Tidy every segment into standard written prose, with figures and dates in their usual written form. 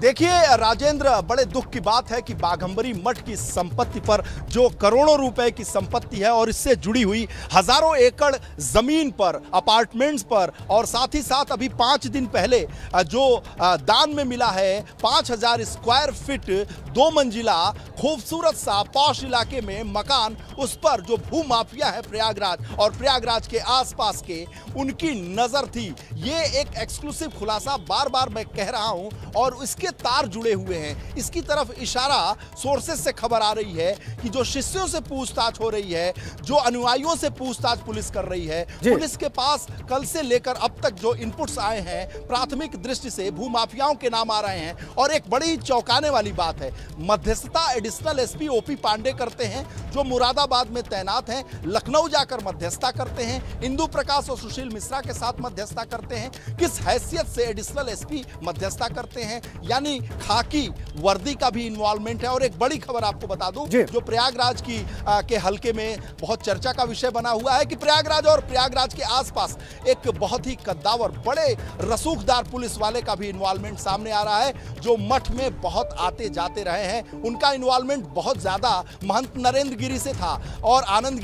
देखिए राजेंद्र, बड़े दुख की बात है कि बाघंबरी मठ की संपत्ति पर जो करोड़ों रुपए की संपत्ति है और इससे जुड़ी हुई हजारों एकड़ जमीन पर, अपार्टमेंट्स पर और साथ ही साथ अभी 5 दिन पहले जो दान में मिला है 5000 स्क्वायर फीट 2 मंजिला खूबसूरत सा पॉश इलाके में मकान, उस पर जो भू माफिया है प्रयागराज और प्रयागराज के आसपास के, उनकी नजर थी। ये एक एक्सक्लूसिव खुलासा बार बार मैं कह रहा हूं और इसके तार जुड़े हुए हैं। इसकी तरफ इशारा सोर्सेस से खबर आ रही है कि जो शिष्यों से पूछताछ हो रही है, जो अनुयायियों से पूछताछ पुलिस कर रही है, पुलिस के पास कल से लेकर अब तक जो इनपुट्स आए हैं प्राथमिक दृष्टि से भूमाफियाओं के नाम आ रहे हैं। और एक बड़ी चौंकाने वाली बात है, मध्यस्थता एडिशनल एसपी ओपी पांडे करते हैं जो मुरादाबाद में तैनात हैं, लखनऊ जाकर मध्यस्थता करते हैं, इंदु प्रकाश और सुशील मिश्रा के साथ मध्यस्थता करते हैं। किस हैसियत से एडिशनल एसपी मध्यस्थता करते हैं, यानी खाकी वर्दी का भी इन्वॉल्वमेंट है। और एक बड़ी खबर आपको बता दूं जो प्रयागराज के हल्के में बहुत चर्चा का विषय बना हुआ है कि प्रयागराज और प्रयागराज के आसपास एक बहुत ही कद्दावर, बड़े रसूखदार पुलिस वाले का भी इन्वॉल्वमेंट सामने आ रहा है, जो मठ में बहुत आते जाते रहे हैं। उनका इन्वॉल्वमेंट बहुत ज्यादा महंत नरेंद्र गिरी से था और आनंद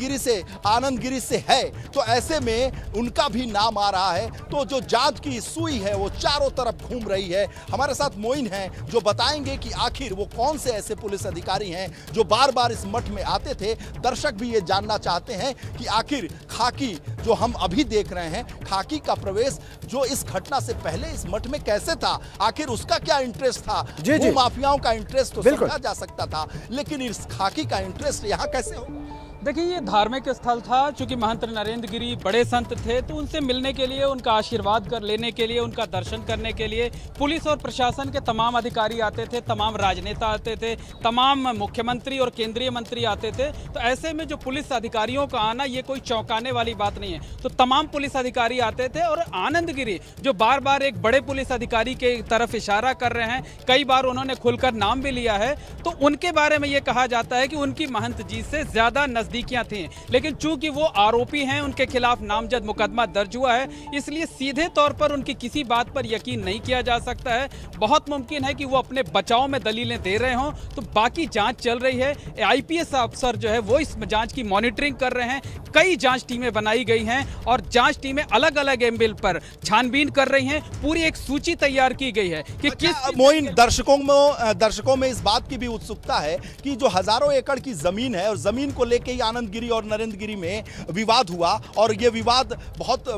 गिरी से है, तो ऐसे में उनका भी नाम आ रहा है। तो जो जांच की सुई है वो चारों तरफ घूम रही है। हमारे साथ मोइन हैं जो बताएंगे कि आखिर वो कौन से ऐसे पुलिस अधिकारी हैं जो बार बार इस मठ में आते थे। दर्शक भी ये जानना चाहते हैं कि आखिर खाकी जो हम अभी देख रहे हैं, खाकी का प्रवेश जो इस घटना से पहले इस मठ में कैसे था, आखिर उसका क्या इंटरेस्ट था। वो माफियाओं का इंटरेस्ट तो समझा जा सकता था, लेकिन इस खाकी का इंटरेस्ट यहाँ कैसे होगा। देखिए, ये धार्मिक स्थल था। चूंकि महंत नरेंद्र गिरी बड़े संत थे, तो उनसे मिलने के लिए, उनका आशीर्वाद कर लेने के लिए, उनका दर्शन करने के लिए पुलिस और प्रशासन के तमाम अधिकारी आते थे, तमाम राजनेता आते थे, तमाम मुख्यमंत्री और केंद्रीय मंत्री आते थे। तो ऐसे में जो पुलिस अधिकारियों का आना, ये कोई चौंकाने वाली बात नहीं है। तो तमाम पुलिस अधिकारी आते थे और आनंद गिरी जो बार बार एक बड़े पुलिस अधिकारी के तरफ इशारा कर रहे हैं, कई बार उन्होंने खुलकर नाम भी लिया है, तो उनके बारे में ये कहा जाता है कि उनकी महंत जी से ज्यादा नजदीकियां थी। लेकिन चूंकि वो आरोपी हैं, उनके खिलाफ नामजद मुकदमा दर्ज हुआ है, इसलिए सीधे तौर पर उनकी किसी बात पर यकीन नहीं किया जा सकता है। बहुत मुमकिन है कि वो अपने बचाव में दलीलें दे रहे हों। तो बाकी जांच चल रही है। आईपीएस अफसर जो है वो इस जांच की मॉनिटरिंग कर रहे हैं। कई जांच टीमें बनाई गई हैं और जांच टीमें अलग अलग एंगल पर छानबीन कर रही हैं। पूरी एक सूची तैयार की गई है कि किस मोइन, दर्शकों में इस बात की भी उत्सुकता है कि जो हजारों एकड़ की जमीन है और जमीन को लेकर ही आनंद गिरी और नरेंद्र गिरी में विवाद हुआ और यह विवाद बहुत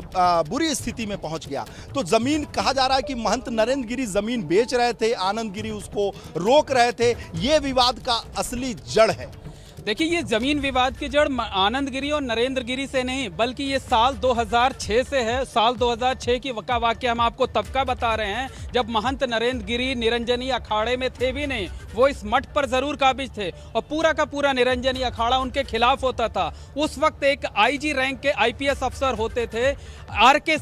बुरी स्थिति में पहुंच गया। तो जमीन, कहा जा रहा है कि महंत नरेंद्र गिरी जमीन बेच रहे थे, आनंद गिरी उसको रोक रहे थे। यह विवाद का असली जड़ है। देखिए, ये जमीन विवाद की जड़ आनंद गिरी और नरेंद्र गिरी से नहीं, बल्कि ये साल 2006 से है। साल 2006 की वाकया हम आपको तब का बता रहे हैं जब महंत नरेंद्र गिरी निरंजनी अखाड़े में थे भी नहीं, वो इस मठ पर जरूर काबिज थे और पूरा का पूरा निरंजनी अखाड़ा उनके खिलाफ होता था। उस वक्त एक आईजी रैंक के आईपीएस अफसर होते थे आरके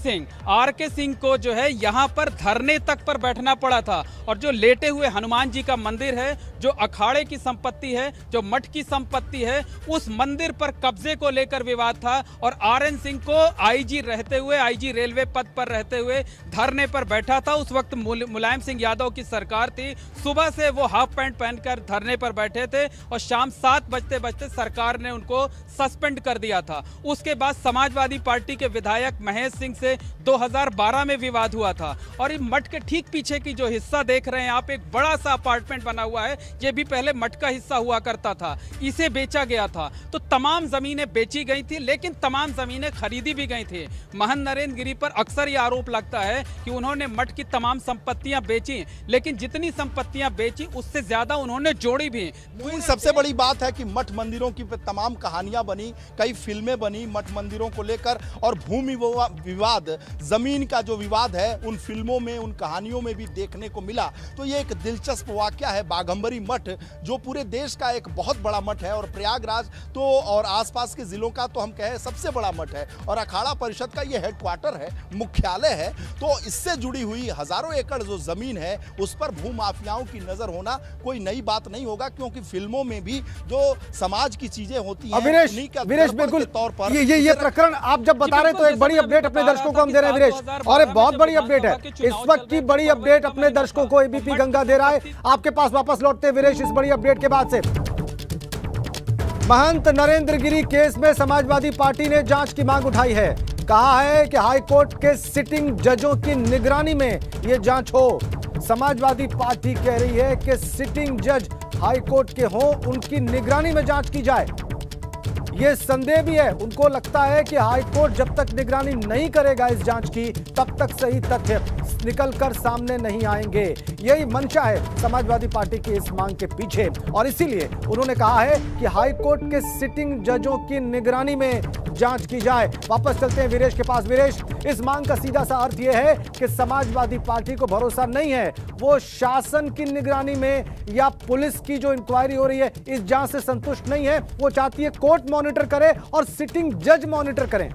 सिंह को जो है यहाँ पर धरने तक पर बैठना पड़ा था। और जो लेटे हुए हनुमान जी का मंदिर है, जो अखाड़े की संपत्ति है, जो मठ की संपत्ति है, उस मंदिर पर कब्जे को लेकर विवाद था। और आरएन सिंह को आईजी रहते हुए, आईजी रेलवे पद पर रहते हुए धरने पर बैठा था। उस वक्त मुलायम सिंह यादव की सरकार थी। सुबह से वो हाफ पैंट पहनकर धरने पर बैठे थे और शाम 7 बजते बजते सरकार ने उनको सस्पेंड कर दिया था। उसके बाद समाजवादी पार्टी के विधायक महेश सिंह से 2012 में विवाद हुआ था। और इस मठ के ठीक पीछे की जो हिस्सा देख रहे हैं आप, एक बड़ा सा अपार्टमेंट बना हुआ है, ये भी पहले मठ का हिस्सा हुआ करता था, इसे बेचा गया था। तो तमाम जमीनें बेची गई थी, लेकिन तमाम जमीनें खरीदी भी गई थी। महंत नरेंद्र गिरी पर अक्सर यह आरोप लगता है कि उन्होंने मठ की तमाम संपत्तियां बेची, लेकिन जितनी संपत्तियां बेची उससे ज्यादा उन्होंने जोड़ी भी। सबसे बड़ी बात है कि मठ मंदिरों की तमाम कहानियां बनी, कई फिल्में बनी मठ मंदिरों को लेकर, और भूमि विवाद, जमीन का जो विवाद है, उन फिल्मों में, उन कहानियों में भी देखने को मिला। तो ये एक दिलचस्प वाकया है। बाघंबरी मठ जो पूरे देश का एक बहुत बड़ा मठ है है और प्रयागराज तो और आसपास के जिलों का तो हम कहें सबसे बड़ा मठ है और अखाड़ा परिषद का ये हेडक्वार्टर है, मुख्यालय है। तो इससे जुड़ी हुई हजारों एकड़ जो जमीन है उस पर भूमाफियाओं की नजर होना कोई नई बात नहीं होगा, क्योंकि फिल्मों में भी जो समाज की चीजें होती हैं उन्हीं का दर्पण के तौर पर ये प्रकरण आप जब बता रहे हैं तो एक बड़ी अपडेट अपने दर्शकों को हम दे रहे हैं वीरेश, और एक बहुत बड़ी अपडेट है इस वक्त की बड़ी अपडेट अपने दर्शकों को एबीपी गंगा दे रहा है। आपके पास वापस लौटते हैं वीरेश इस बड़ी अपडेट के बाद से। महंत नरेंद्र गिरी केस में समाजवादी पार्टी ने जांच की मांग उठाई है। कहा है कि हाईकोर्ट के सिटिंग जजों की निगरानी में यह जांच हो। समाजवादी पार्टी कह रही है कि सिटिंग जज हाईकोर्ट के हों, उनकी निगरानी में जांच की जाए। यह संदेह भी है, उनको लगता है कि हाईकोर्ट जब तक निगरानी नहीं करेगा इस जांच की तब तक सही तथ्य निकलकर सामने नहीं आएंगे। यही मंशा है समाजवादी पार्टी की इस मांग के पीछे, और इसीलिए उन्होंने कहा है कि हाईकोर्ट के सिटिंग जजों की निगरानी में जांच की जाए। वापस चलते हैं वीरेश के पास। वीरेश, इस मांग का सीधा सा अर्थ यह है कि समाजवादी पार्टी को भरोसा नहीं है, वो शासन की निगरानी में या पुलिस की जो इंक्वायरी हो रही है इस जांच से संतुष्ट नहीं है। वो चाहती है कोर्ट मॉनिटर करे और सिटिंग जज मॉनिटर करें।